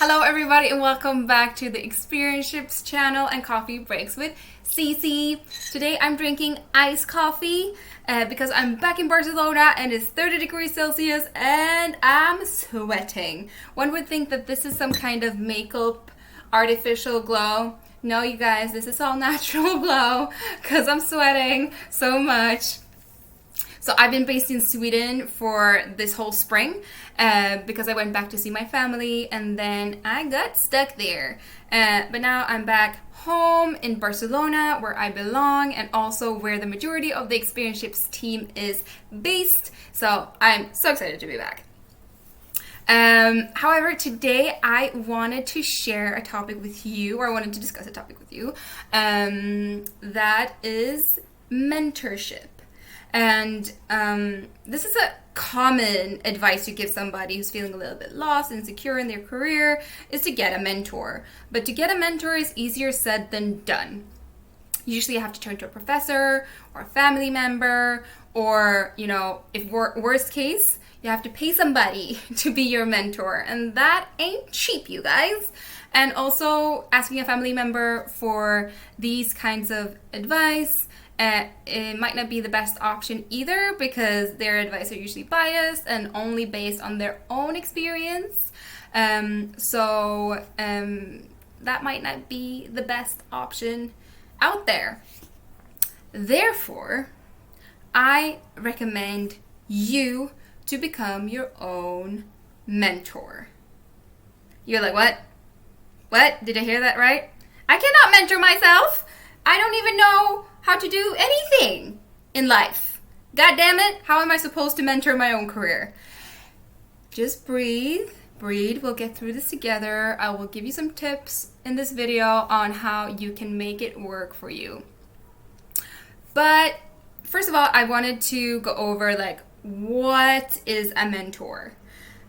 Hello everybody and welcome back to the Experiencehips channel and Coffee Breaks with Cece. Today I'm drinking iced coffee because I'm back in Barcelona and it's 30 degrees Celsius and I'm sweating. One would think that this is some kind of makeup artificial glow. No, you guys, this is all natural glow because I'm sweating so much. So I've been based in Sweden for this whole spring because I went back to see my family and then I got stuck there. But now I'm back home in Barcelona where I belong and also where the majority of the Experiencehips team is based. So I'm so excited to be back. However, today I wanted to share a topic with you, or I wanted to discuss a topic with you, that is mentorship. And this is a common advice to give somebody who's feeling a little bit lost, insecure in their career, is to get a mentor. But to get a mentor is easier said than done. Usually you have to turn to a professor or a family member, or, you know, if worst case, you have to pay somebody to be your mentor. And that ain't cheap, you guys. And also asking a family member for these kinds of advice, it might not be the best option either because their advice are usually biased and only based on their own experience. So that might not be the best option out there. Therefore, I recommend you to become your own mentor. You're like, what? What? Did I hear that right? I cannot mentor myself. I don't even know how to do anything in life. God damn it, how am I supposed to mentor my own career? Just breathe. We'll get through this together. I will give you some tips in this video on how you can make it work for you. But first of all, I wanted to go over what is a mentor?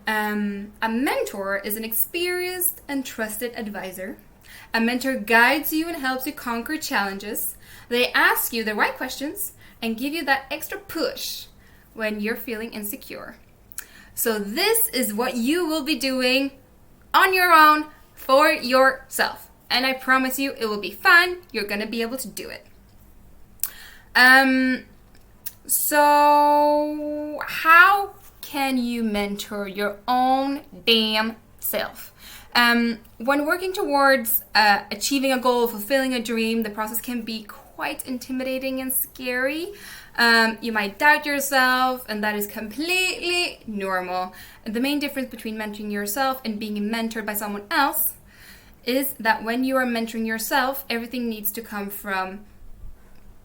A mentor is an experienced and trusted advisor. A mentor guides you and helps you conquer challenges. They ask you the right questions and give you that extra push when you're feeling insecure. So this is what you will be doing on your own for yourself. And I promise you it will be fun. You're going to be able to do it. So how can you mentor your own damn self? When working towards achieving a goal, fulfilling a dream, the process can be quite intimidating and scary. You might doubt yourself, and that is completely normal. And the main difference between mentoring yourself and being mentored by someone else is that when you are mentoring yourself, everything needs to come from,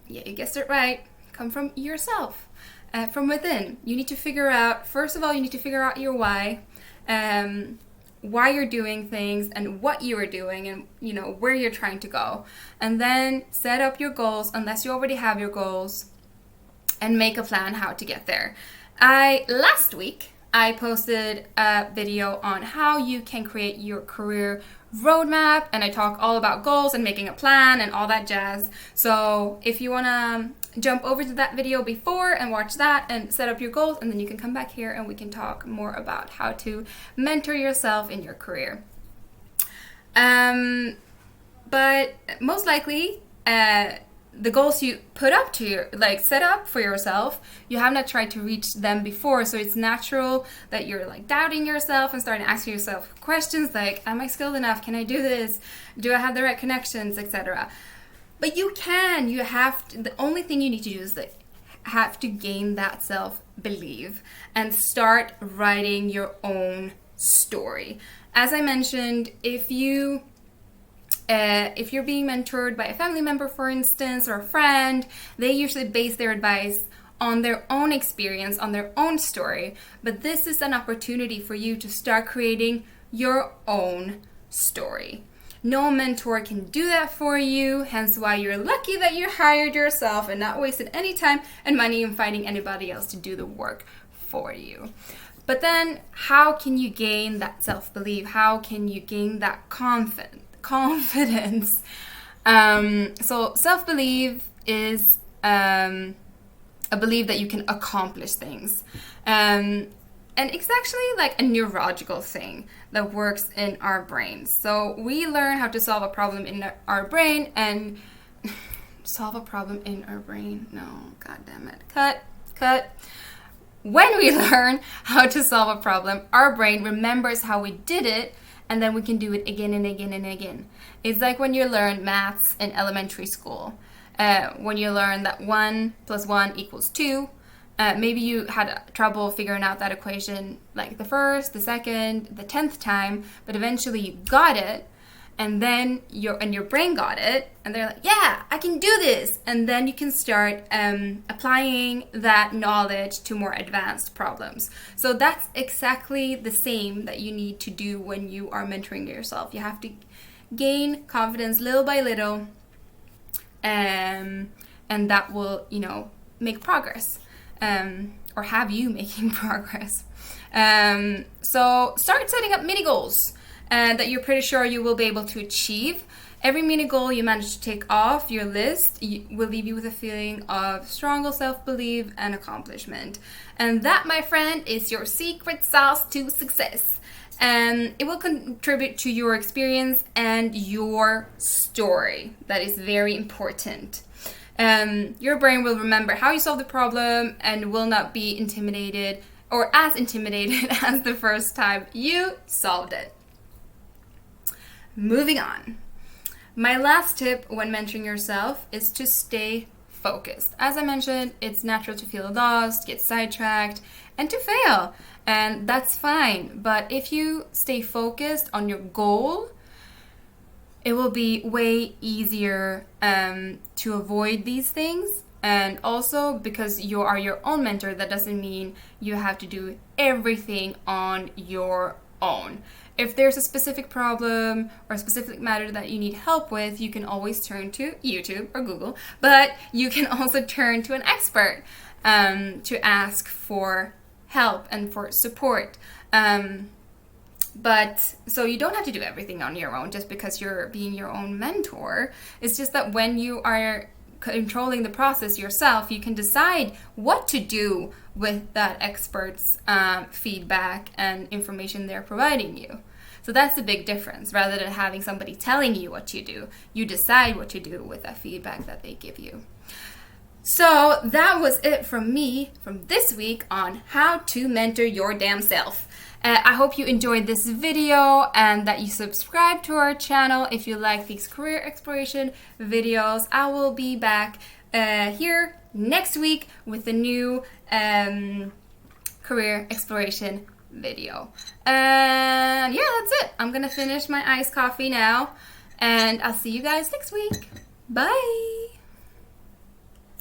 yeah, you guessed it right, come from yourself, from within. You need to figure out, first of all, you need to figure out your why you're doing things and what you are doing and, you know, where you're trying to go. And then set up your goals, unless you already have your goals, and make a plan how to get there. Last week, I posted a video on how you can create your career roadmap, and I talk all about goals and making a plan and all that jazz. So if you want to jump over to that video before and watch that and set up your goals, and then you can come back here and we can talk more about how to mentor yourself in your career. But most likely, the goals you put up to set up for yourself, you have not tried to reach them before, so it's natural that you're doubting yourself and starting asking yourself questions like, am I skilled enough? Can I do this? Do I have the right connections, etc.? But you can. You have to, the only thing you need to do is have to gain that self-belief and start writing your own story. As I mentioned, if you're being mentored by a family member, for instance, or a friend, they usually base their advice on their own experience, on their own story. But this is an opportunity for you to start creating your own story. No mentor can do that for you, hence why you're lucky that you hired yourself and not wasted any time and money in finding anybody else to do the work for you. But then, how can you gain that self-belief? How can you gain that confidence? So self-belief is a belief that you can accomplish things. and it's actually like a neurological thing that works in our brains. So we learn how to solve a problem in our brain and solve a problem in our brain. No, god damn it. Cut. When we learn how to solve a problem, our brain remembers how we did it, and then we can do it again and again and again. It's like when you learn maths in elementary school. When you learn that 1 + 1 = 2, maybe you had trouble figuring out that equation like the first, the second, the 10th time, but eventually you got it, and then your brain got it, and they're like, yeah, I can do this, and then you can start applying that knowledge to more advanced problems. So that's exactly the same that you need to do when you are mentoring yourself. You have to gain confidence little by little, and that will, make progress, or have you making progress. So start setting up mini goals that you're pretty sure you will be able to achieve. Every mini goal you manage to take off your list will leave you with a feeling of stronger self-belief and accomplishment. And that, my friend, is your secret sauce to success. It will contribute to your experience and your story. That is very important. Your brain will remember how you solved the problem and will not be intimidated or as intimidated as the first time you solved it. Moving on. My last tip when mentoring yourself is to stay focused. As I mentioned, it's natural to feel lost, get sidetracked, and to fail. And that's fine. But if you stay focused on your goal, it will be way easier to avoid these things. And also, because you are your own mentor, that doesn't mean you have to do everything on your own. If there's a specific problem or a specific matter that you need help with, you can always turn to YouTube or Google, but you can also turn to an expert to ask for help and for support. But so you don't have to do everything on your own just because you're being your own mentor. It's just that when you are controlling the process yourself, you can decide what to do with that expert's feedback and information they're providing you. So that's the big difference. Rather than having somebody telling you what to do, you decide what to do with that feedback that they give you. So that was it from me from this week on how to mentor your damn self. I hope you enjoyed this video and that you subscribe to our channel if you like these career exploration videos. I will be back here next week with a new career exploration video. And yeah, that's it. I'm gonna finish my iced coffee now, and I'll see you guys next week. Bye!